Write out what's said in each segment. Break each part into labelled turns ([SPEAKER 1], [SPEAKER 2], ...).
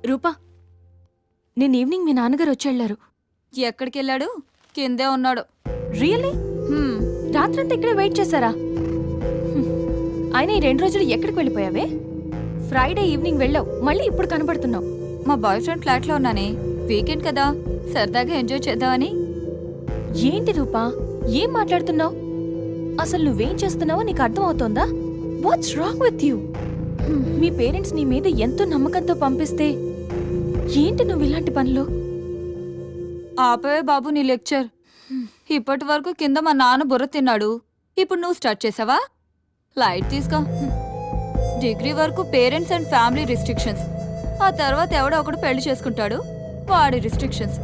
[SPEAKER 1] రూపా, నేను ఈవినింగ్ మీ నాన్నగారు వచ్చెళ్లారు.
[SPEAKER 2] ఎక్కడికెళ్ళాడు? కిందే ఉన్నాడు.
[SPEAKER 1] రియల్లీ? రాత్రంతా ఇక్కడే వెయిట్ చేశారా? ఆయన ఈ 2 రోజులు ఎక్కడికి వెళ్ళిపోయావే? ఫ్రైడే ఈవినింగ్ వెళ్ళావు, మళ్ళీ ఇప్పుడు కనబడుతున్నావు.
[SPEAKER 2] మా బాయ్ ఫ్రెండ్ ఫ్లాట్లో ఉన్నానే. వీకెండ్ కదా, సరదాగా ఎంజాయ్ చేద్దామని.
[SPEAKER 1] ఏంటి రూపా, ఏం మాట్లాడుతున్నావు? అసలు నువ్వేం చేస్తున్నావో నీకు అర్థం అవుతోందా? What's wrong with you? మీ పేరెంట్స్ నీ మీద ఎంతో నమ్మకంతో పంపిస్తే ఏంటి నువ్వు ఇలాంటి పనులు?
[SPEAKER 2] ఆపవే బాబు నీ లెక్చర్. ఇప్పటి వరకు కింద మా నాన్న బుర్ర తిన్నాడు. ఇప్పుడు నువ్వు స్టార్ట్ చేసావా? లైట్ తీసుకో. డిగ్రీ వరకు పేరెంట్స్ అండ్ ఫ్యామిలీ రిస్ట్రిక్షన్స్. ఆ తర్వాత ఎవడో ఒకడు పెళ్లి చేసుకుంటాడు, వాడి రిస్ట్రిక్షన్స్.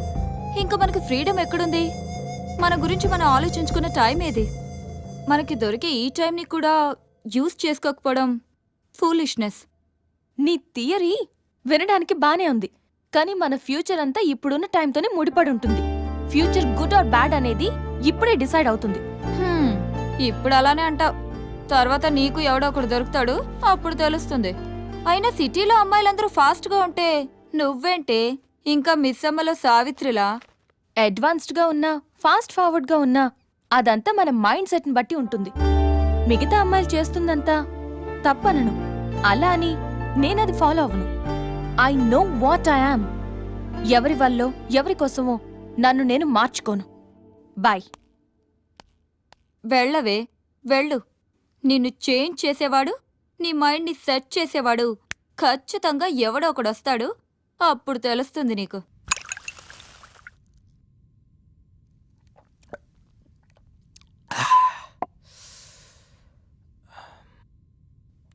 [SPEAKER 2] ఇంకా మనకి ఫ్రీడమ్ ఎక్కడుంది? మన గురించి మనం ఆలోచించుకునే టైం ఏది? మనకి దొరికే ఈ టైంని కూడా యూజ్ చేసుకోకపోవడం ఫూలిష్నెస్.
[SPEAKER 1] నీ థియరీ వినడానికి బానే ఉంది, కానీ మన ఫ్యూచర్ అంతా ఇప్పుడున్న టైంతోనే ముడిపడి ఉంటుంది. ఫ్యూచర్ గుడ్ ఆర్ బ్యాడ్ అనేది ఇప్పుడే డిసైడ్ అవుతుంది.
[SPEAKER 2] ఇప్పుడు అలానే అంటావు, తర్వాత నీకు ఎవడో ఒకడు దొరుకుతాడు, అప్పుడు తెలుస్తుంది. అయినా సిటీలో అమ్మాయిలందరూ ఫాస్ట్గా ఉంటే నువ్వేంటే ఇంకా మిస్ అమ్మలో సావిత్రిలా
[SPEAKER 1] అడ్వాన్స్డ్గా ఉన్నా, ఫాస్ట్ ఫార్వర్డ్గా ఉన్నా అదంతా మన మైండ్ సెట్ని బట్టి ఉంటుంది. మిగతా అమ్మాయిలు చేస్తుందంతా తప్పనను, అలా అని నేనది ఫాలో అవ్వను. I know what I am. ఎవరి వల్లో ఎవరి కోసమో నన్ను నేను మార్చుకోను. బాయ్.
[SPEAKER 2] వెళ్ళవే, వెళ్ళు. నిన్ను చేంజ్ చేసేవాడు, నీ మైండ్ని సెట్ చేసేవాడు ఖచ్చితంగా ఎవడో ఒకడొస్తాడు, అప్పుడు తెలుస్తుంది నీకు.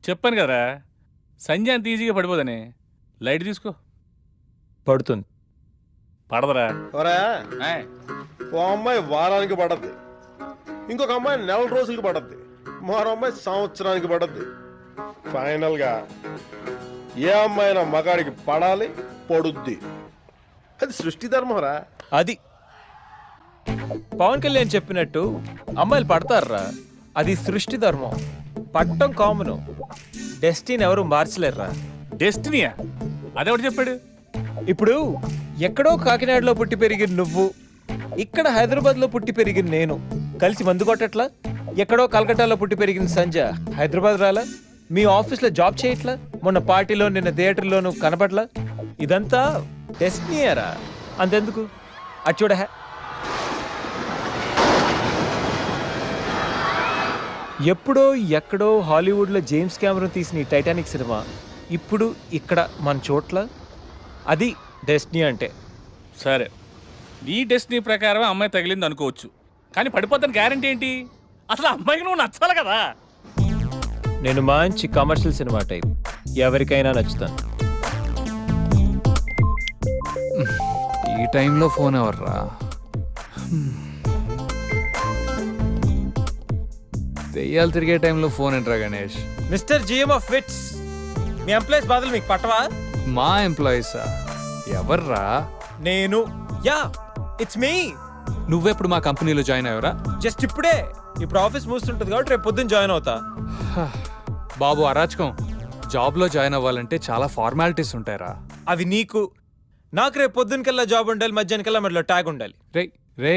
[SPEAKER 3] చెప్పాను కదరా, సంజయ్ అంత ఈజీగా పడిపోదని. లైట్ తీసుకో.
[SPEAKER 4] పడుతుంది.
[SPEAKER 3] పడదరా.
[SPEAKER 5] ఓ అమ్మాయి వారానికి పడద్ది, ఇంకొక అమ్మాయి 4 రోజులకి పడద్ది, మరో అమ్మాయి సంవత్సరానికి పడద్ది. ఫైనల్ గా ఏ అమ్మాయినా మగాడికి పడాలి, పడుద్ది. అది సృష్టి ధర్మరా.
[SPEAKER 4] అది పవన్ కళ్యాణ్ చెప్పినట్టు అమ్మాయిలు పడతారా, అది సృష్టి ధర్మం. పట్టం కామను, డెస్టినీ ఎవరు మార్చలేరురా.
[SPEAKER 3] డెస్టినీయా? అదెవడు చెప్పాడు?
[SPEAKER 4] ఇప్పుడు ఎక్కడో కాకినాడలో పుట్టి పెరిగిన నువ్వు, ఇక్కడ హైదరాబాద్లో పుట్టి పెరిగిన నేను కలిసి మందు కొట్టట్లా? ఎక్కడో కలకట్టాలో పుట్టి పెరిగిన సంజయ్ హైదరాబాద్ రాలా? మీ ఆఫీస్లో జాబ్ చేయట్లా? మొన్న పార్టీలో, నిన్న థియేటర్లోనూ కనపడలా? ఇదంతా డెస్టినీయరా. అంతెందుకు, అది చూడ. ఎప్పుడో ఎక్కడో హాలీవుడ్లో జేమ్స్ కెమెరాన్ తీసిన ఈ టైటానిక్ సినిమా ఇప్పుడు ఇక్కడ మన చోట్ల. అది డెస్టినీ అంటే.
[SPEAKER 3] సరే, నీ డెస్టినీ ప్రకారం అమ్మాయి తగిలింది అనుకోవచ్చు, కానీ పడిపోతాను గ్యారంటీ ఏంటి? అసలు అమ్మాయికి నువ్వు నచ్చాలి కదా.
[SPEAKER 4] నేను మంచి కమర్షియల్ సినిమా టైప్, ఎవరికైనా నచ్చుతాను.
[SPEAKER 6] ఈ టైంలో ఫోన్ ఎవర్రా? దెయ్యాలు తిరిగే టైంలో ఫోన్ ఏంట్రా Ganesh?
[SPEAKER 4] Mister GM of VITS, మీ ఎంప్లాయీస్ బాధలు మీకు పట్టవా?
[SPEAKER 6] మా ఎంప్లాయీసా? ఎవర్రా?
[SPEAKER 4] నేను. Ya, it's me.
[SPEAKER 6] నువ్వెప్పుడు మా కంపెనీలో జాయిన్ అయ్యావరా?
[SPEAKER 4] జస్ట్ ఇప్పుడే. ఇప్పుడు ఆఫీస్ మూస్తుంటుంది కాబట్టి రేపు పొద్దున్న జాయిన్ అవుతా.
[SPEAKER 6] బాబు అరాచకం. జాబ్లో జాయిన్ అవ్వాలంటే చాలా ఫార్మాలిటీస్ ఉంటాయరా.
[SPEAKER 4] అవి నీకు. నాకు రేపు పొద్దున్నకల్లా జాబ్ ఉండాలి, మధ్యాహ్నకల్లా మధ్యలో ట్యాగ్ ఉండాలి.
[SPEAKER 6] రే రే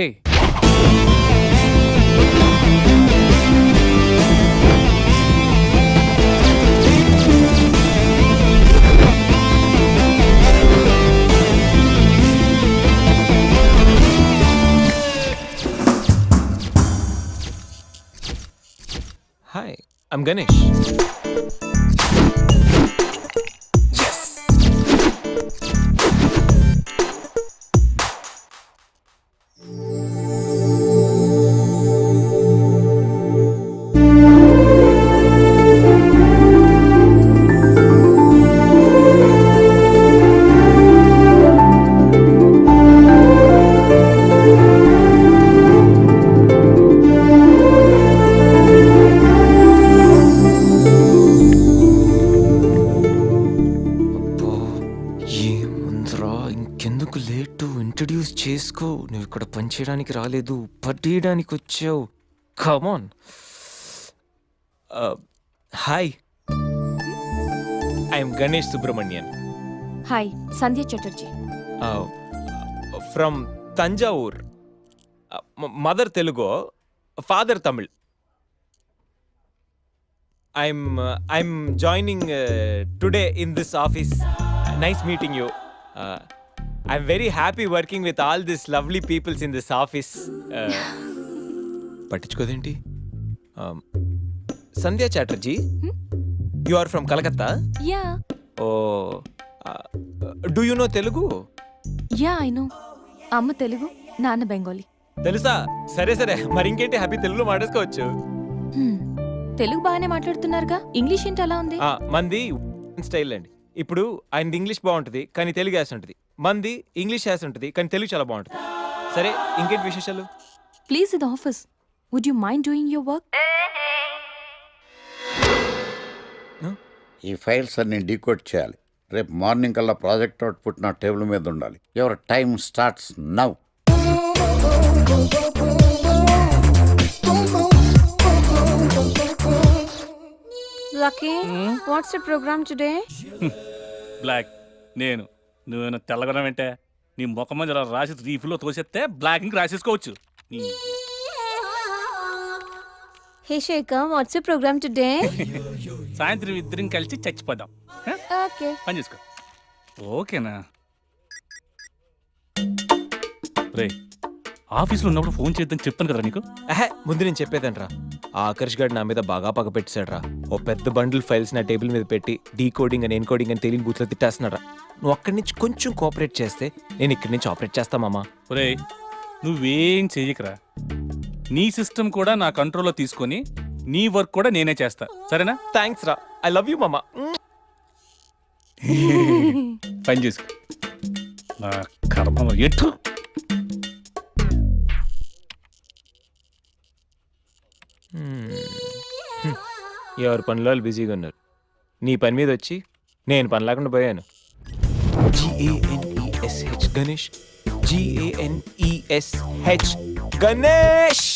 [SPEAKER 4] హాయ్, ఐమ్ గణేష్. ఇంకెందుకు లేటు, ఇంట్రడ్యూస్ చేసుకో. నువ్వు ఇక్కడ పనిచేయడానికి రాలేదు, పట్టేయడానికి వచ్చావు. Come on. Hi, I'm Ganesh Subrahmanyan.
[SPEAKER 1] Hi Sandhya Chatterjee.
[SPEAKER 4] From Thanjavur. Mother Telugu, father Tamil. I'm joining today in this office. Nice meeting you. I'm very happy working with all this lovely peoples in this office. పట్టించుకోదేంటి? Sandhya Chatterjee, you are from Calcutta?
[SPEAKER 1] Ya
[SPEAKER 4] oh, do you know Telugu?
[SPEAKER 1] Ya I know. అమ్మ తెలుగు, నాన్న బెంగాలీ.
[SPEAKER 4] తెలుసా? సరే సరే, మరి ఇంకేంటి, happy తెలుగులో మాట్లాడుకోవచ్చు.
[SPEAKER 1] తెలుగు బాగానే మాట్లాడుతున్నారుగా, ఇంగ్లీష్ ఏంటి అలా ఉంది?
[SPEAKER 4] మంది స్టైల్ అండి. ఇప్పుడు ఆయనది ఇంగ్లీష్ బాగుంటుంది కానీ తెలుగు యాస ఉంటుంది. మంది ఇంగ్లీష్ యాస ఉంటుంది కానీ తెలుగు చాలా బాగుంటుంది. సరే, ఇంకేంటి విశేషాలు?
[SPEAKER 1] ప్లీజ్ ఇది office. Would you mind doing your work?
[SPEAKER 7] ఈ ఫైల్స్ అన్ని డీకోడ్ చేయాలి. రేపు మార్నింగ్ కల్లా ప్రాజెక్ట్ అవుట్పుట్ నా టేబుల్ మీద ఉండాలి. Your time starts now.
[SPEAKER 8] Lucky, what's the program today?
[SPEAKER 3] బ్లాక్. నువ్వేనా తెల్లగొన వెంటే నీ ముఖం మీద ఇలా రాసి రీఫ్లో తోసేస్తే బ్లాక్ ఇంక రాసేసుకోవచ్చు.
[SPEAKER 8] Hey Shekhar, what's your program today?
[SPEAKER 3] సాయంత్రం ఇద్దరం కలిసి చచ్చిపోదాం.
[SPEAKER 8] Okay.
[SPEAKER 3] పని చేసుకో. ఓకేనా? రే, ఆఫీస్లో ఉన్నప్పుడు ఫోన్ చేద్దాం చెప్తాను కదా నీకు.
[SPEAKER 4] ముందు నేను చెప్పేదనరా, ఆ ఆకర్ష్ గారు నా మీద బాగా పగ పెట్టాడురా. ఓ పెద్ద బండిల్ ఫైల్స్ నా టేబుల్ మీద పెట్టి డీకోడింగ్ అని ఎన్కోడింగ్ అని తెలియని బూత్లో తిట్టేస్తున్నారా. నువ్వు అక్కడి నుంచి కొంచెం కోఆపరేట్ చేస్తే నేను ఇక్కడి నుంచి ఆపరేట్ చేస్తా మామా.
[SPEAKER 3] రే, నువ్వేం చెయ్యకరా. నీ సిస్టమ్ కూడా నా కంట్రోల్లో తీసుకొని నీ వర్క్ కూడా నేనే చేస్తా, సరేనా?
[SPEAKER 4] థ్యాంక్స్ రా, ఐ లవ్ యూ మామా.
[SPEAKER 3] పని చేసుకో. నా కర్మ ఎటు.
[SPEAKER 4] ఎవరి పనిలో వాళ్ళు బిజీగా ఉన్నారు. నీ పని మీద వచ్చి నేను పని లేకుండా పోయాను. GANESH గణేష్. GANESH గణేష్.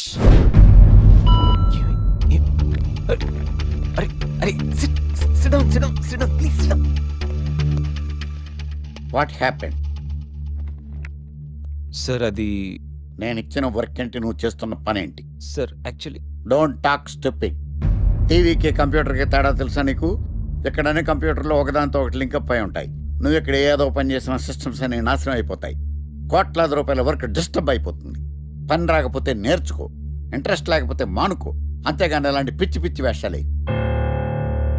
[SPEAKER 4] అరే అరే, sit down please, sit down.
[SPEAKER 7] What happen?
[SPEAKER 4] Sir అది
[SPEAKER 7] నేను ఇచ్చిన వర్క్ ఏంటి, నువ్వు చేస్తున్న పని ఏంటి?
[SPEAKER 4] Sir actually
[SPEAKER 7] don't talk stupid. టీవీకి కంప్యూటర్కి తేడా తెలుసా నీకు? ఇక్కడనే కంప్యూటర్లో ఒకదాంతో ఒకటి లింకప్ అయి ఉంటాయి. నువ్వు ఇక్కడ ఏదో పని చేసిన సిస్టమ్స్ అన్ని నాశనం అయిపోతాయి. కోట్లాది రూపాయల వర్క్ డిస్టర్బ్ అయిపోతుంది. పని రాకపోతే నేర్చుకో, ఇంట్రెస్ట్ లేకపోతే మానుకో. అంతేగాని అలాంటి పిచ్చి పిచ్చి వేషాలే.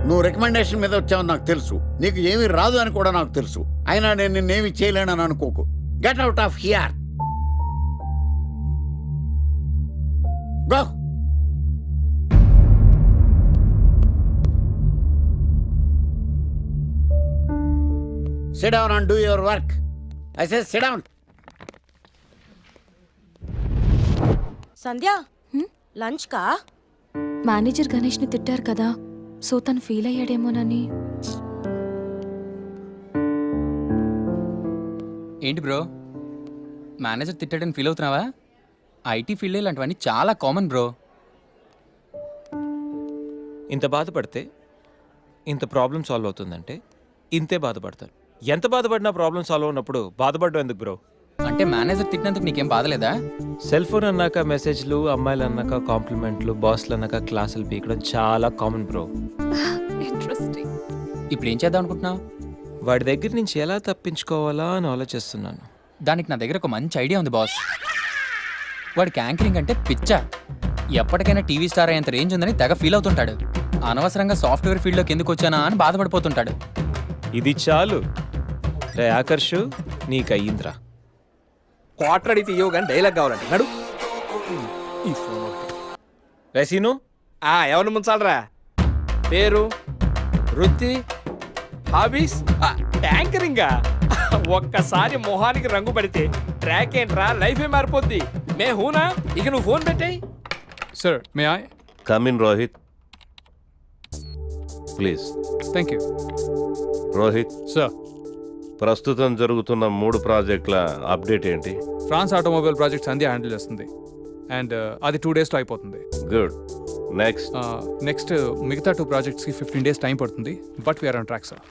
[SPEAKER 7] నువ్వు రికమెండేషన్ మీద వచ్చావని నాకు తెలుసు, నీకు ఏమీ రాదు అని కూడా నాకు తెలుసు. అయినా నేను నిన్నేమి చేయలేనని అనుకోకు. Get out of here. Go. Sit down and do your work. I say sit down.
[SPEAKER 8] Sandhya, lunch కా?
[SPEAKER 1] మేనేజర్ గణేష్ని తిట్టారు కదా, సో తను ఫీల్ అయ్యాడేమోనని.
[SPEAKER 9] ఏంటి బ్రో, మేనేజర్ తిట్టాడని ఫీల్ అవుతున్నావా? ఐటీ ఫీల్డ్ ఇలాంటివన్నీ చాలా కామన్ బ్రో.
[SPEAKER 4] ఇంత బాధపడితే ఇంత ప్రాబ్లం సాల్వ్ అవుతుందంటే ఇంతే బాధపడతారు. ఎంత బాధపడినా ప్రాబ్లం సాల్వ్ అవునప్పుడు బాధపడడం ఎందుకు బ్రో?
[SPEAKER 9] అంటే మేనేజర్ తిట్టినందుకు నీకేం బాధలేదా?
[SPEAKER 4] సెల్ ఫోన్ అన్నాక మెసేజ్లు, అమ్మాయిలు అన్నాక కాంప్లిమెంట్లు, బాస్లు అన్నాక క్లాసులు పీకడం చాలా కామన్ బ్రో.
[SPEAKER 1] ఇంట్రెస్టింగ్.
[SPEAKER 9] ఇప్పుడు ఏం చేద్దాం అనుకుంటున్నావు?
[SPEAKER 4] వాడి దగ్గర నుంచి ఎలా తప్పించుకోవాలా అని ఆలోచిస్తున్నాను.
[SPEAKER 9] దానికి నా దగ్గర ఒక మంచి ఐడియా ఉంది బాస్. వాడికి యాంకరింగ్ అంటే పిచ్చా. ఎప్పటికైనా టీవీ స్టార్ అయ్యేంత రేంజ్ ఉందని తెగ ఫీల్ అవుతుంటాడు. అనవసరంగా సాఫ్ట్వేర్ ఫీల్డ్లోకి ఎందుకు వచ్చానా అని బాధపడిపోతుంటాడు.
[SPEAKER 4] ఇది చాలు రే ఆకర్షు, నీకు అయ్యిందిరా.
[SPEAKER 10] క్వార్టర్ అడిగితే ఇవ్వవు కానీ డైలాగ్ కావాలంటే నడు.
[SPEAKER 4] రసీను
[SPEAKER 10] ఎవరిని ముంచాలరా? పేరు, వృత్తి, హాబీస్, ట్యాంకరింగా? ఒక్కసారి మొహానికి రంగు పడితే ట్రాక్ ఏంట్రా, లైఫే మారిపోద్ది. మే హూనా? ఇక నువ్వు ఫోన్ పెట్టాయి.
[SPEAKER 6] Sir may I?
[SPEAKER 5] Come in Rohit please.
[SPEAKER 6] Thank you
[SPEAKER 5] Rohit,
[SPEAKER 6] sir.
[SPEAKER 5] ప్రస్తుతం జరుగుతున్న 3 ప్రాజెక్టుల అప్డేట్ ఏంటి?
[SPEAKER 6] France automobile project Sandhya handle చేస్తుంది అండ్ అది 2 daysలో అయిపోతుంది.
[SPEAKER 5] గుడ్. నెక్స్ట్?
[SPEAKER 6] నెక్స్ట్ మిగతా 2 ప్రాజెక్ట్స్కి 15 days టైం పడుతుంది, but we are on track sir.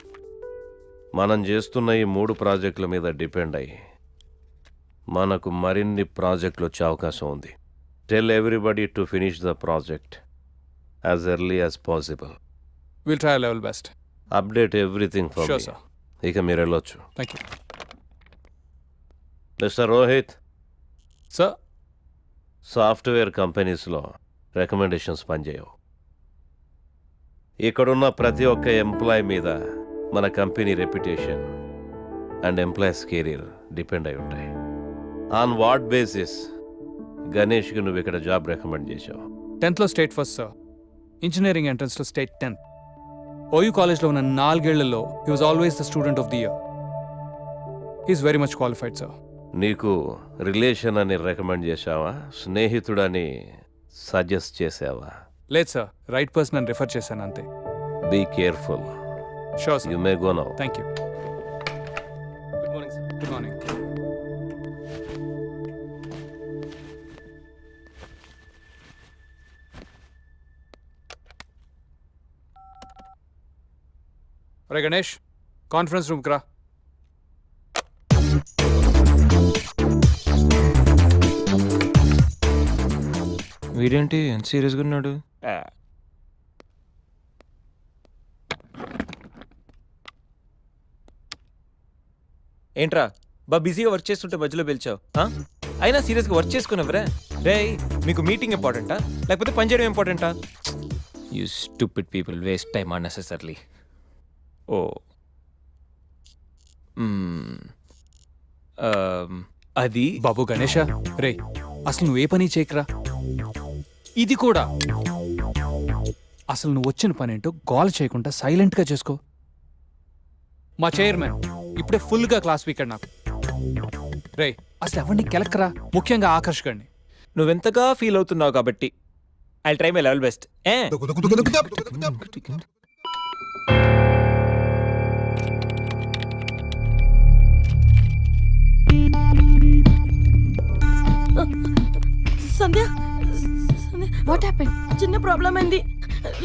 [SPEAKER 5] మనం చేస్తున్న ఈ 3 ప్రాజెక్టుల మీద డిపెండ్ అయ్యి మనకు మరిన్ని ప్రాజెక్టులు వచ్చే అవకాశం ఉంది. Tell everybody to finish the project as early as possible.
[SPEAKER 6] Will try level best.
[SPEAKER 5] Update everything for
[SPEAKER 6] sure
[SPEAKER 5] me.
[SPEAKER 6] Sir.
[SPEAKER 5] ఇక మీరు వెళ్ళొచ్చు.
[SPEAKER 6] Thank you
[SPEAKER 5] mister Rohit,
[SPEAKER 6] sir.
[SPEAKER 5] Software కంపెనీస్లో రికమెండేషన్స్ పనిచేయవు. ఇక్కడున్న ప్రతి ఒక్క ఎంప్లాయ్ మీద మన company reputation and employees career depend అయి ఉంటాయి. ఆన్ వాట్ బేసిస్ గణేష్కి నువ్వు ఇక్కడ జాబ్ రికమెండ్ చేశావు?
[SPEAKER 6] 10th లో స్టేట్ ఫస్ట్ సార్. ఇంజనీరింగ్ ఎంట్రన్స్లో స్టేట్ 10th. ఓయూ కాలేజ్లో ఉన్న 4 ఏళ్లలో he was always the student of the year. He is very much qualified sir.
[SPEAKER 5] నీకు రిలేషన్ అని రికమెండ్ చేశావా, స్నేహితుడని సజెస్ట్ చేసావా?
[SPEAKER 6] లేదు సార్, రైట్ పర్సన్ అని రిఫర్ చేశాను అంతే.
[SPEAKER 5] Be careful.
[SPEAKER 6] Sure sir.
[SPEAKER 5] You may go now.
[SPEAKER 6] Thank you. Good morning sir. Good morning. ఒరే గణేష్, కాన్ఫరెన్స్ రూమ్కి రా.
[SPEAKER 4] వీడేంటి ఎంత సీరియస్గా ఉన్నాడు? ఏంట్రా బిజీగా వర్క్ చేస్తుంటే మధ్యలో పిలిచావు? అయినా సీరియస్గా వర్క్ చేసుకున్నావరా? రే, మీకు మీటింగ్ ఇంపార్టెంటా లేకపోతే పని చేయడం ఇంపార్టెంటా? You stupid people waste time unnecessarily. ఓ అది
[SPEAKER 6] బాబు గణేష, రే అసలు నువ్వు ఏ పని చేయకరా. ఇది కూడా అసలు నువ్వు వచ్చిన పని ఏంటో గోల్ చేయకుండా సైలెంట్గా చేసుకో. మా చైర్మన్ ఇప్పుడే ఫుల్గా క్లాస్ వీకెండ్ నాకు. రే అసలు ఎవరిని కెలక్కరా, ముఖ్యంగా ఆకర్షకండి.
[SPEAKER 4] నువ్వెంతగా ఫీల్ అవుతున్నావు కాబట్టి I try my level best.
[SPEAKER 8] Sandhya,
[SPEAKER 1] what happen?
[SPEAKER 8] చిన్న ప్రాబ్లం అయింది.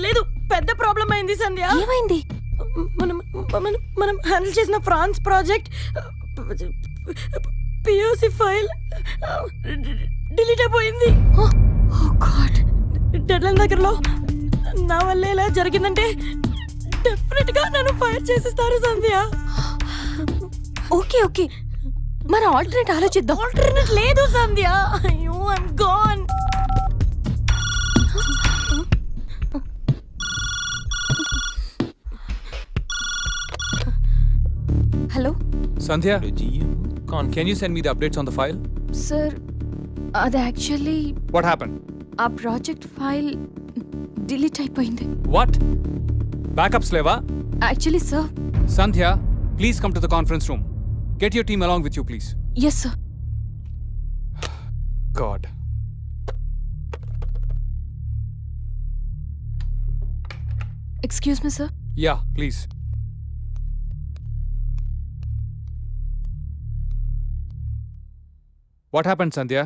[SPEAKER 8] లేదు, పెద్ద ప్రాబ్లం అయింది సంధ్య.
[SPEAKER 1] ఏమైంది?
[SPEAKER 8] మనం మనం మనం హ్యాండిల్ చేసిన France project POC file delete అయిపోయింది.
[SPEAKER 1] Oh God.
[SPEAKER 8] డెడ్లైన్ దగ్గరలో నా వల్ల ఇలా జరిగిందంటే డెఫినెట్ గా నన్ను ఫైర్ చేసేస్తారు సంధ్య.
[SPEAKER 1] ఓకే ఓకే, మన ఆల్టర్నేట్ ఆలోచిద్దాం.
[SPEAKER 8] ఆల్టర్నేట్ లేదు సంధ్య. అయ్యో, I'm gone.
[SPEAKER 1] Hello
[SPEAKER 6] Sandhya, can you send me the updates on the file?
[SPEAKER 1] Sir, అది యాక్చువల్లీ
[SPEAKER 6] వాట్ హ్యాపెన్?
[SPEAKER 1] ఆ ప్రాజెక్ట్ ఫైల్ డిలీట్ అయిపోయింది.
[SPEAKER 6] వాట్? బ్యాకప్స్ లేవా?
[SPEAKER 1] Actually sir.
[SPEAKER 6] Sandhya, please come to the conference room. Get your team along with you please.
[SPEAKER 1] Yes sir.
[SPEAKER 6] God.
[SPEAKER 1] Excuse me sir.
[SPEAKER 6] Ya please. What happen Sandhya?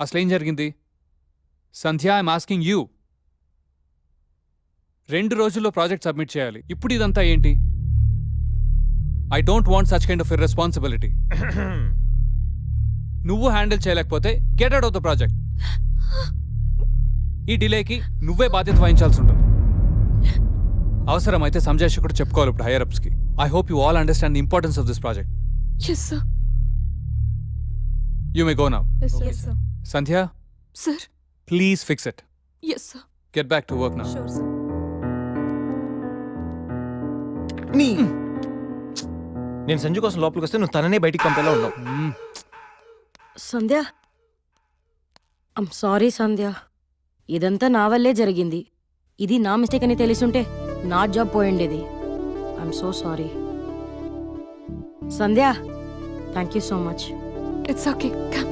[SPEAKER 6] అసలు ఏం జరిగింది? సంధ్య, I'm asking you. 2 రోజుల్లో project submit చేయాలి. ఇప్పుడు ఇదంతా ఏంటి? I don't want such kind of irresponsibility. నువ్వు handle చేయలేకపోతే get out of the project. ఈ డిలేకి నువ్వే బాధ్యత వహించాల్సి ఉంటుంది. అవసరమైతే సంజయ్ కూడా చెప్పుకోవాలి ఇప్పుడు హైయర్ అప్స్కి. I hope you all understand the importance of this project.
[SPEAKER 1] Yes sir.
[SPEAKER 6] You may go now.
[SPEAKER 1] Yes sir.
[SPEAKER 6] Sandhya,
[SPEAKER 1] sir.
[SPEAKER 6] Please fix it.
[SPEAKER 1] Yes sir.
[SPEAKER 6] Get back to work now.
[SPEAKER 1] Sure sir.
[SPEAKER 4] నేను సంజు కోసం లోపలికి వస్తే నువ్వు తననే బయటికి పంపేలా ఉన్నావు.
[SPEAKER 8] సంధ్య, I'm sorry సంధ్య. ఇదంతా నా వల్లే జరిగింది. ఇది నా మిస్టేక్ అని తెలిసుంటే నా జాబ్ పోయిండేది. I'm so sorry Sandhya. Thank you so much.
[SPEAKER 1] It's okay. Come.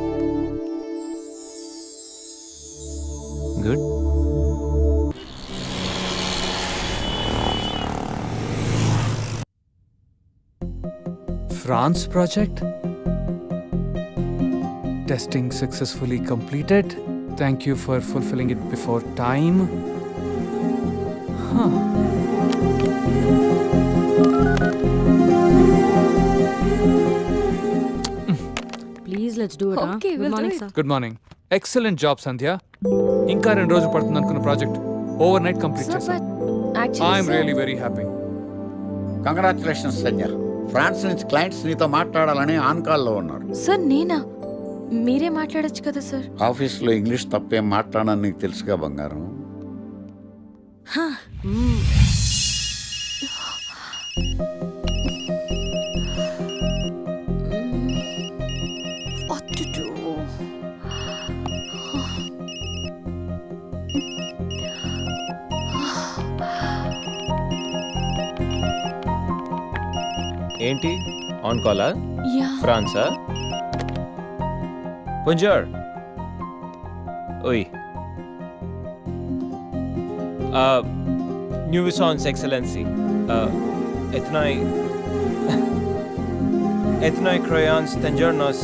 [SPEAKER 4] Good.
[SPEAKER 6] France project. Testing successfully completed. Thank you for fulfilling it before time. Huh.
[SPEAKER 8] Let's do it.
[SPEAKER 2] Okay, we'll
[SPEAKER 8] good
[SPEAKER 2] do
[SPEAKER 8] morning
[SPEAKER 2] it.
[SPEAKER 8] Sir.
[SPEAKER 6] Good morning. Excellent job Sandhya. ఇంకా 2 రోజులు పడుతుంది అనుకున్న project overnight complete
[SPEAKER 1] sir
[SPEAKER 6] చేశాను.
[SPEAKER 1] But
[SPEAKER 6] I'm
[SPEAKER 1] actually
[SPEAKER 6] really very happy.
[SPEAKER 7] Congratulations Sanjay. France నుంచి clients నీతో మాట్లాడాలని on కాల్లో ఉన్నారు.
[SPEAKER 1] సార్ నేనా? మీరే మాట్లాడొచ్చు కదా సార్.
[SPEAKER 7] ఆఫీస్లో ఇంగ్లీష్ తప్పేం మాట్లాడని నీకు తెలుసుగా బంగారం.
[SPEAKER 1] What to do?
[SPEAKER 11] ఏంటి ఆన్ కాలా?
[SPEAKER 1] Yeah.
[SPEAKER 11] ఫ్రాన్సా? Bonjour. Oui. Nuisance Excellency. Ethnoi croyance tengernos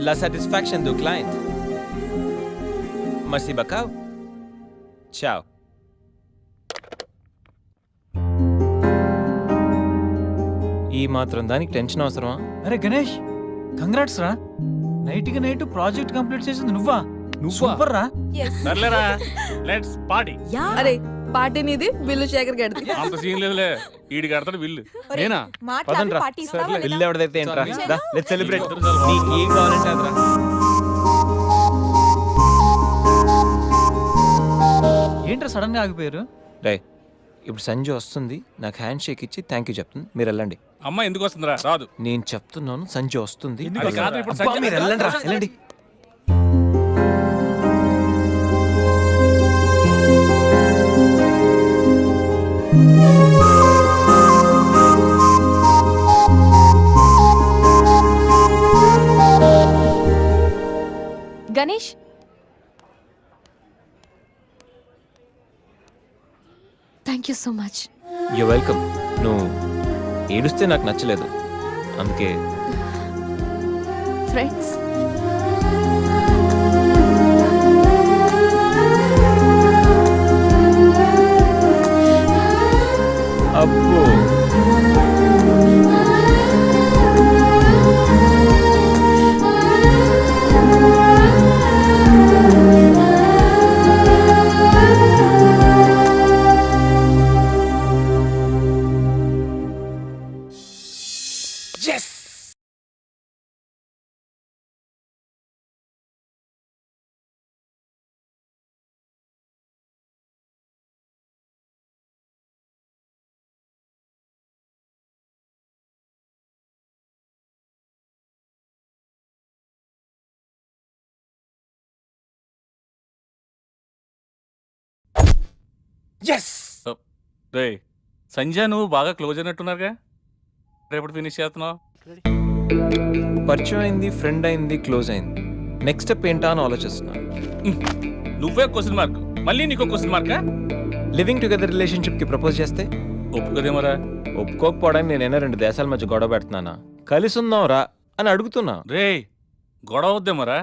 [SPEAKER 11] la satisfaction du client. Merci beaucoup. Ciao. ఈ మాత్రం దానికి టెన్షన్ అవసరమా?
[SPEAKER 4] అరే గణేష్, కంగ్రాట్స్ రా. నైట్ కి నైట్ ప్రాజెక్ట్ కంప్లీట్ చేసింది నువ్వా?
[SPEAKER 6] నువ్వా?
[SPEAKER 4] సూపర్ రా.
[SPEAKER 3] సర్లేరా, లెట్స్ పార్టీ.
[SPEAKER 2] అరే పార్టీ నీది, బిల్లు శేఖర్ గడిది.
[SPEAKER 3] అంత సీన్ లేదులే, ఈడి కడతాడు బిల్లు.
[SPEAKER 6] నేనా?
[SPEAKER 11] పదండ్రా. బిల్లు ఎవరిదైతే ఏంట్రా? దా, లెట్స్ సెలబ్రేట్.
[SPEAKER 3] ఇద్దరు చాలా
[SPEAKER 11] నీకు ఏం కావాలంటే అదిరా.
[SPEAKER 4] ఏంట్రా సడన్ గా ఆగిపోయారు?
[SPEAKER 11] రే, ఇప్పుడు సంజయ్ వస్తుంది, నాకు హ్యాండ్ షేక్ ఇచ్చి థ్యాంక్ యూ చెప్తుంది, మీరు వెళ్ళండి.
[SPEAKER 3] అమ్మ ఎందుకు వస్తుందిరా? రాదు.
[SPEAKER 11] నేను చెప్తున్నాను, సంజయ్ వస్తుంది.
[SPEAKER 3] అది కాదు, ఇప్పుడు
[SPEAKER 11] అబ్బా,
[SPEAKER 3] సంజయ్
[SPEAKER 11] మీరు వెళ్ళండి రా, వెళ్ళండి.
[SPEAKER 1] Ganesh, thank you so much.
[SPEAKER 11] You welcome. నువ్వు ఏడుస్తే నాకు నచ్చలేదు, అందుకే.
[SPEAKER 1] ఫ్రెండ్స్.
[SPEAKER 11] అబ్బో,
[SPEAKER 3] రే సంజయ్, నువ్వు బాగా క్లోజ్ అయినట్టున్నారుగా. రేపటి ఫినిష్ చేస్తున్నావు.
[SPEAKER 11] పరిచయం అయింది, ఫ్రెండ్ అయింది, క్లోజ్ అయింది. నెక్స్ట్ స్టెప్ ఏంటా అని ఆలోచిస్తున్నా.
[SPEAKER 3] నువ్వే క్వశ్చన్ మార్క్, మళ్ళీ నీకు question markka?
[SPEAKER 11] Living together relationship కి ప్రపోజ్ చేస్తే
[SPEAKER 3] ఒప్పుకోదేమరా?
[SPEAKER 11] ఒప్పుకోకపోవడానికి నేనైనా 2 దేశాల మధ్య గొడవ పెడుతున్నానా? కలిసి ఉందాం రా అని అడుగుతున్నా.
[SPEAKER 3] రే, గొడవ వద్దేమరా?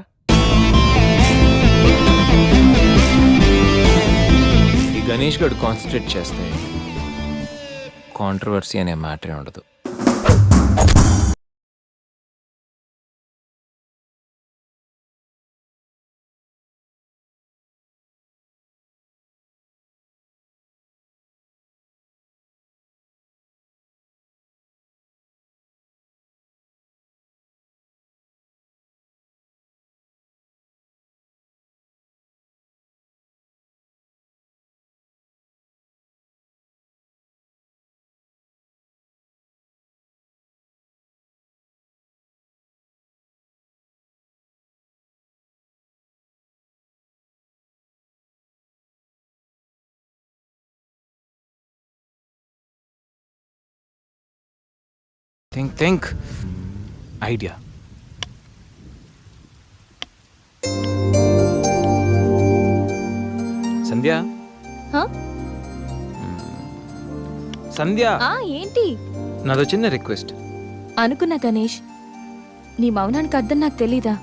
[SPEAKER 11] ఈ గణేష్ గడు కాన్సన్ట్రేట్ చేస్తే కాంట్రవర్సీ అనే మ్యాటరే ఉండదు. Think idea. Sandhya,
[SPEAKER 1] Huh?
[SPEAKER 11] Sandhya,
[SPEAKER 1] ఏంటి?
[SPEAKER 11] నాదో చిన్న రిక్వెస్ట్.
[SPEAKER 1] అనుకున్నా గణేష్, నీ మౌనానికి అర్థం నాకు తెలీదా?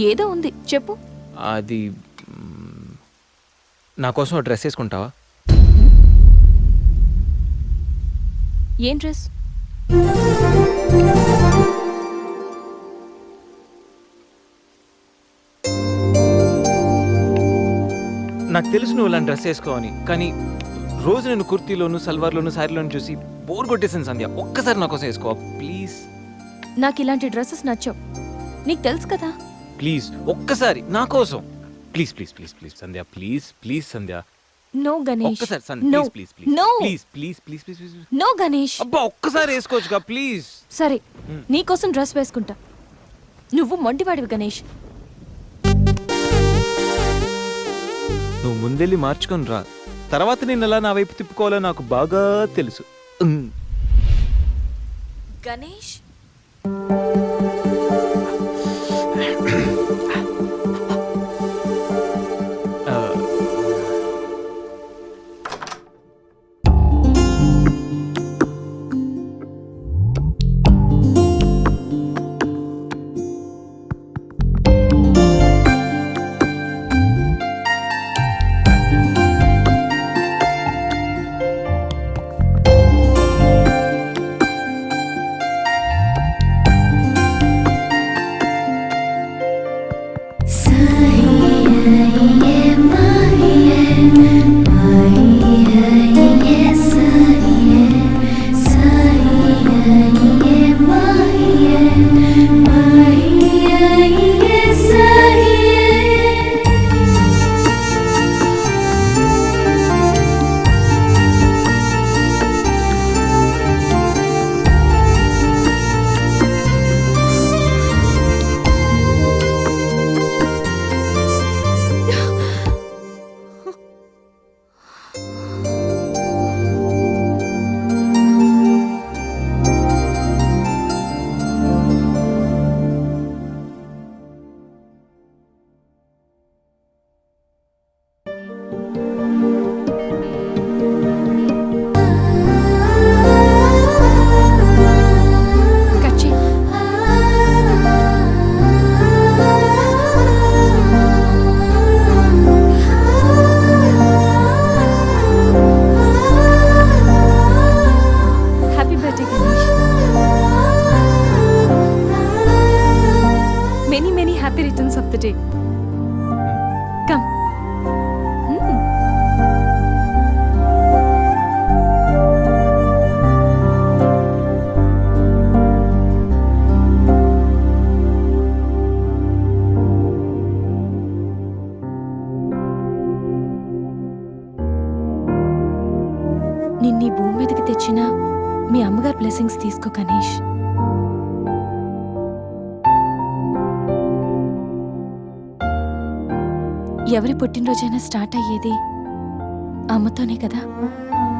[SPEAKER 1] ఏదో ఉంది, చెప్పు.
[SPEAKER 11] అది నా కోసం డ్రెస్ వేసుకుంటావా?
[SPEAKER 1] ఏం డ్రెస్?
[SPEAKER 11] నాకు తెలుసు నువ్వు ఇలాంటి డ్రెస్ వేసుకోవని, కానీ రోజు నేను కుర్తీలోను సల్వార్లోను శారీలోను చూసి బోర్ కొట్టేసాను సంధ్య. ఒక్కసారి నా కోసం వేసుకో ప్లీజ్.
[SPEAKER 1] నాకు ఇలాంటి డ్రెస్సెస్ నచ్చవు, నీకు తెలుసు కదా.
[SPEAKER 11] ప్లీజ్ ఒక్కసారి నా కోసం. Please please please please Sandhya, please please Sandhya,
[SPEAKER 1] no Ganesh,
[SPEAKER 11] ఒక్కసారి Sandhya,
[SPEAKER 1] No.
[SPEAKER 11] Please please please
[SPEAKER 1] No.
[SPEAKER 11] Please please please please please.
[SPEAKER 1] No Ganesh.
[SPEAKER 11] అబ్బా ఒక్కసారి వేసుకోవచ్చుగా ప్లీజ్.
[SPEAKER 1] సరే, నీకోసం డ్రెస్ వేసుకుంటా. నువ్వు మొండివాడివి గణేష్.
[SPEAKER 11] నువ్వు ముందెళ్ళి మార్చుకొని రా, తర్వాత నేను ఎలా నా వైపు తిప్పుకోవాలో నాకు బాగా తెలుసు.
[SPEAKER 1] గణేష్, కచ్చి. Happy birthday Ganesh. Many many happy returns of the day. Come. నిన్నీ భూమి మీదకి తెచ్చిన మీ అమ్మగారు బ్లెస్సింగ్స్ తీసుకో గణేష్. ఎవరి పుట్టినరోజైనా స్టార్ట్ అయ్యేది అమ్మతోనే కదా.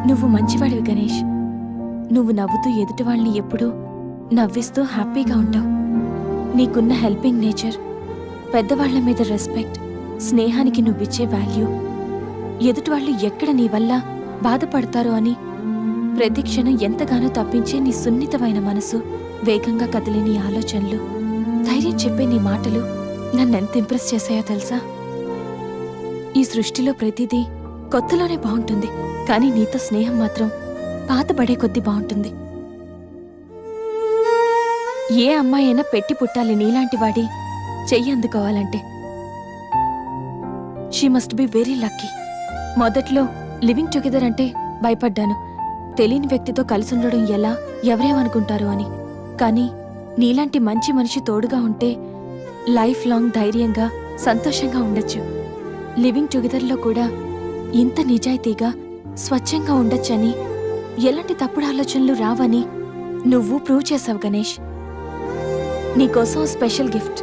[SPEAKER 1] నువ్వు మంచివాడివి గణేష్. నువ్వు నవ్వుతూ ఎదుటి వాళ్ళని ఎప్పుడూ నవ్విస్తూ హ్యాపీగా ఉంటావు. నీకున్న హెల్పింగ్ నేచర్, పెద్దవాళ్ల మీద రెస్పెక్ట్, స్నేహానికి నువ్విచ్చే వాల్యూ, ఎదుటి వాళ్ళు ఎక్కడ నీ వల్ల బాధపడతారో అని ప్రతి క్షణం ఎంతగానో తప్పించే నీ సున్నితమైన మనసు, వేగంగా కదిలే నీ ఆలోచనలు, ధైర్యం చెప్పే నీ మాటలు నన్నెంత ఇంప్రెస్ చేశాయో తెలుసా. ఈ సృష్టిలో ప్రతిదీ కొత్తలోనే బాగుంటుంది, కానీ నీతో స్నేహం మాత్రం పాతబడే కొద్దీ బాగుంటుంది. ఏ అమ్మాయి అయినా పెట్టి పుట్టాలి నీలాంటి వాడి చెయ్యి అందుకోవాలంటే. She must be very lucky. మొదట్లో లివింగ్ టుగెదర్ అంటే భయపడ్డాను, తెలియని వ్యక్తితో కలిసి ఉండడం ఎలా, ఎవరేమనుకుంటారు అని. కానీ నీలాంటి మంచి మనిషి తోడుగా ఉంటే లైఫ్ లాంగ్ ధైర్యంగా సంతోషంగా ఉండొచ్చు. లివింగ్ టుగెదర్లో కూడా ఇంత నిజాయితీగా స్వచ్ఛంగా ఉండొచ్చని, ఎలాంటి తప్పుడు ఆలోచనలు రావని నువ్వు ప్రూవ్ చేసావు గణేష్. నీకోసం special gift.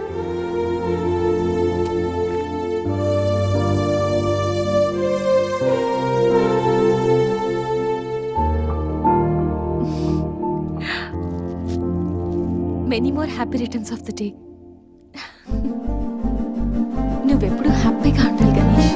[SPEAKER 1] Many more happy returns of the day. నువ్వెప్పుడు హ్యాపీగా ఉండాలి గణేష్.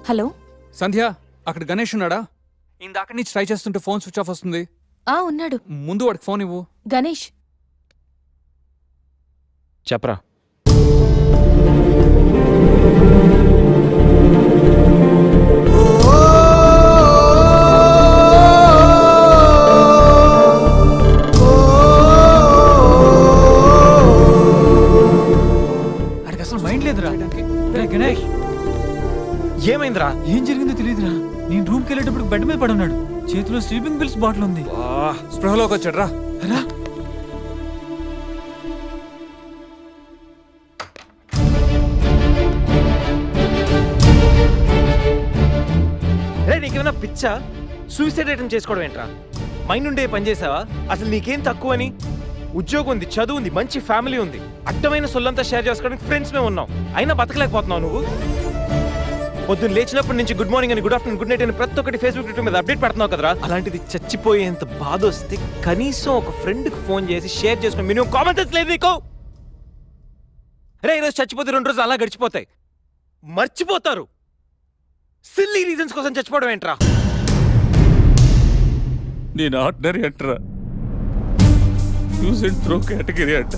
[SPEAKER 1] హలో
[SPEAKER 6] సంధ్య, అక్కడ గణేష్ ఉన్నాడా? ఇందాక నుంచి ట్రై చేస్తుంటే ఫోన్ స్విచ్ ఆఫ్ వస్తుంది.
[SPEAKER 1] ఉన్నాడు.
[SPEAKER 6] ముందు వాడికి ఫోన్ ఇవ్వు.
[SPEAKER 1] గణేష్,
[SPEAKER 11] చెప్పరా.
[SPEAKER 6] అడికి అసలు మైండ్ లేదురా. రేయ్ గణేష్,
[SPEAKER 11] ఏమైందిరా?
[SPEAKER 6] ఏం జరిగిందో తెలియదురా. నేను రూమ్కి వెళ్ళేటప్పుడు బెడ్ మీద పడున్నాడు. చేతిలో స్లీపింగ్ పిల్స్ బాటిల్ ఉంది.
[SPEAKER 11] స్పృహలోకి వచ్చాడు రా.
[SPEAKER 6] రా.
[SPEAKER 11] రే నీకేమైనా పిచ్చా? సూసైడ్ అటెంప్ట్ చేసుకోవడం ఏంట్రా? మైండ్ ఉండే పని చేసావా? అసలు నీకేం తక్కువని? ఉద్యోగం ఉంది, చదువు ఉంది, మంచి ఫ్యామిలీ ఉంది, అడ్డమైన సొల్లంతా షేర్ చేసుకోవడానికి ఫ్రెండ్స్ మేము ఉన్నాం. అయినా బతకలేకపోతున్నావు నువ్వు. పొద్దున్న లేచినప్పటి నుంచి గుడ్ మార్నింగ్ అని, గుడ్ ఆఫ్టర్నూన్, గుడ్ నైట్ అని ప్రతి ఒక్కటి ఫేస్బుక్ ట్విట్టర్ మీద అప్డేట్ పెడుతున్నావు కదరా. అలాంటిది చచ్చిపోయేంత బాధ వస్తే కనీసం ఒక ఫ్రెండ్కి ఫోన్ చేసి షేర్ చేసుకుని మినిమం కామన్ సెన్స్ లేదు నీకు? రే ఈరోజు చచ్చిపోతే 2 రోజులు అలా గడిచిపోతాయి, మర్చిపోతారు. సిల్లీ రీజన్స్ కోసం చచ్చిపోవడం ఏంట్రా?
[SPEAKER 3] నేను ఆర్డినరీ అంటరా, యూజ్ అండ్ త్రో కేటగిరీ అంట.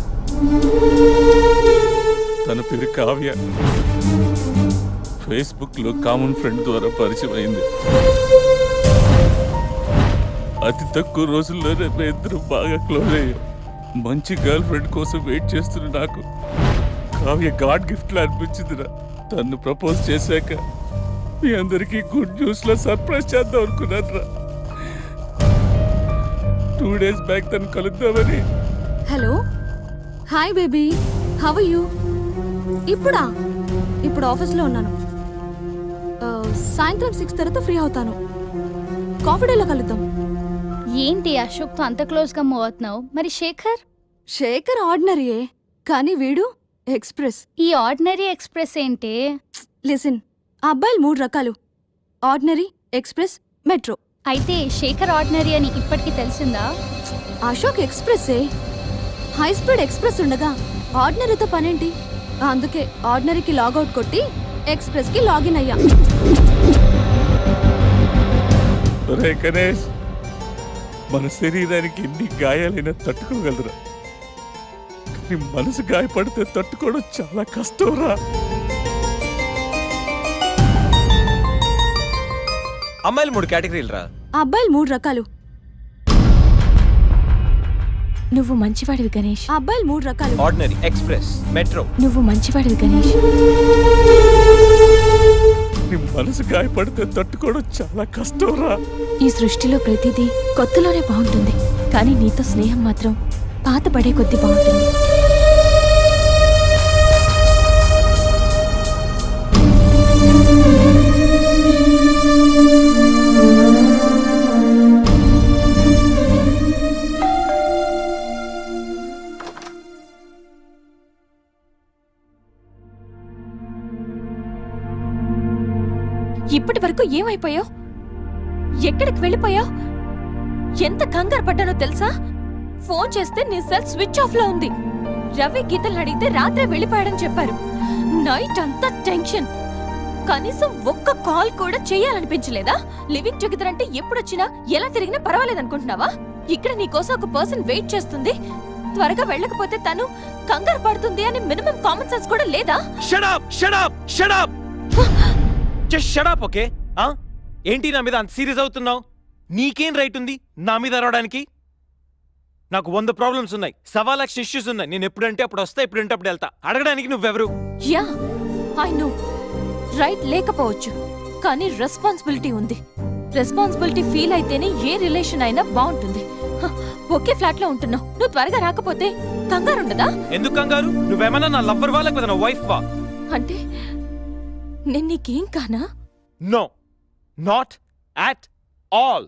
[SPEAKER 3] తన పేరు కావ్య. ఫేస్బుక్ లో కామన్ ఫ్రెండ్ ద్వారా పరిచయం అయింది. అతి తక్కువ రోజుల్లోనే మేము ఇద్దరు బాగా క్లోజ్ అయ్యాం. మంచి గర్ల్ ఫ్రెండ్ కోసం వెయిట్ చేస్తున్న నాకు కావ్య గాడ్ గిఫ్ట్ లా అనిపించిందిరా. తను ప్రపోజ్ చేశాక మీ అందరికీ గుడ్ న్యూస్ లో సర్ప్రైజ్ చేద్దాం అనుకున్నాను రా. 2 days బ్యాక్ తను కలుద్దామని.
[SPEAKER 2] Hello, hi baby, how are you? ఇప్పుడా? ఇప్పుడు ఆఫీస్లో ఉన్నాను. సాయంత్రం 6 తర్వాత ఫ్రీ అవుతాను. కాఫీ డేలో కలుద్దాం.
[SPEAKER 1] ఏంటి అశోక్తో అంత క్లోజ్ గా మూవ్ అవుతున్నావు? మరి శేఖర్?
[SPEAKER 2] శేఖర్ ఆర్డినరీయే, కానీ వీడు ఎక్స్ప్రెస్.
[SPEAKER 1] ఈ ఆర్డినరీ ఎక్స్ప్రెస్ ఏంటి?
[SPEAKER 2] లిసన్, ఆ అబ్బాయిలు 3 రకాలు: ఆర్డినరీ, ఎక్స్ప్రెస్, మెట్రో.
[SPEAKER 1] అయితే శేఖర్ ఆర్డినరీ అని ఇప్పటికి తెలిసిందా?
[SPEAKER 2] అశోక్ ఎక్స్ప్రెస్సే. హై స్పీడ్ ఎక్స్ప్రెస్ ఉండగా ఆర్డినరీతో పనేంటి? అందుకే ఆర్డినరీకి లాగౌట్ కొట్టి ఎక్స్ప్రెస్కి లాగిన్ అయ్యా.
[SPEAKER 3] ఒరే గణేష్, మన శరీరానికి ఎన్ని గాయాలైనా తట్టుకోగలరా, కానీ మనసు గాయపడితే తట్టుకోవడం చాలా కష్టంరా.
[SPEAKER 11] అమ్మాయిలు 3 కేటగిరీలు రా.
[SPEAKER 2] ఆ అబ్బాయిలు 3 రకాలు.
[SPEAKER 1] నువ్వు మంచివాడివి గణేష్.
[SPEAKER 2] ఆ అబ్బాయిలు 3 రకాలు.
[SPEAKER 11] Ordinary, express, metro.
[SPEAKER 1] నువ్వు మంచివాడివి గణేష్.
[SPEAKER 3] నీ మనసు గాయపడితే తట్టుకోవడం చాలా కష్టంరా.
[SPEAKER 1] ఈ సృష్టిలో ప్రతిదీ కొత్తలోనే బాగుంటుంది, కానీ నీతో స్నేహం మాత్రం పాత పడే కొద్దీ బాగుంటుంది. ఇప్పటి వరకు ఏమైపోయావు? ఎక్కడికి వెళ్ళిపోయావు? ఎంత కంగారు పడ్డానో తెలుసా? ఫోన్ చేస్తే నీ సెల్ స్విచ్ ఆఫ్ లో ఉంది. రవి గీతలు అడిగితే రాత్రే వెళ్ళిపోయాడని చెప్పారు. నైట్ అంతా టెన్షన్. కనీసం ఒక్క కాల్ కూడా చేయాలనిపించలేదా? లివింగ్ టుగెదర్ అంటే ఎప్పుడొచ్చినా ఎలా తిరిగినా పర్వాలేదనుకుంటున్నావా? ఇక్కడ నీకోసం ఒక పర్సన్ వెయిట్ చేస్తుంది. త్వరగా వెళ్ళకపోతే తను కంగారు పడుతుంది అని మినిమం కామన్ సెన్స్ కూడా లేదా?
[SPEAKER 11] Shut up, shut up, shut up. Just shut up, okay? ఏంటి నా మీద అంత సీరియస్ అవుతున్నావు? నీకేం రైట్ ఉంది నా మీద అరవడానికి? నాకు 100 ప్రాబ్లమ్స్ ఉన్నాయి, 1,00,000 ఇష్యూస్ ఉన్నాయి. నేను ఎప్పుడంటే అప్పుడు వస్తా, ఎప్పుడంటే అప్పుడు వెళ్తా. అడగడానికి నువ్వెవరు?
[SPEAKER 1] Yeah, I no. రైట్ లేకపోవచ్చు, కానీ రెస్పాన్సిబిలిటీ ఉంది. రెస్పాన్సిబిలిటీ ఫీల్ అయితేనే ఏ రిలేషన్ అయినా బాగుంటుంది. ఒకే ఫ్లాట్ లో ఉంటున్నావు. నువ్వు త్వరగా రాకపోతే కంగారు ఉండదా?
[SPEAKER 11] ఎందుకు కంగారు? నువ్వేమన్నా నా లవ్వర్ వా లేకపోతే నా వైఫ్ వా?
[SPEAKER 1] అంటే నేను నీకేం కానా?
[SPEAKER 11] No, not at all.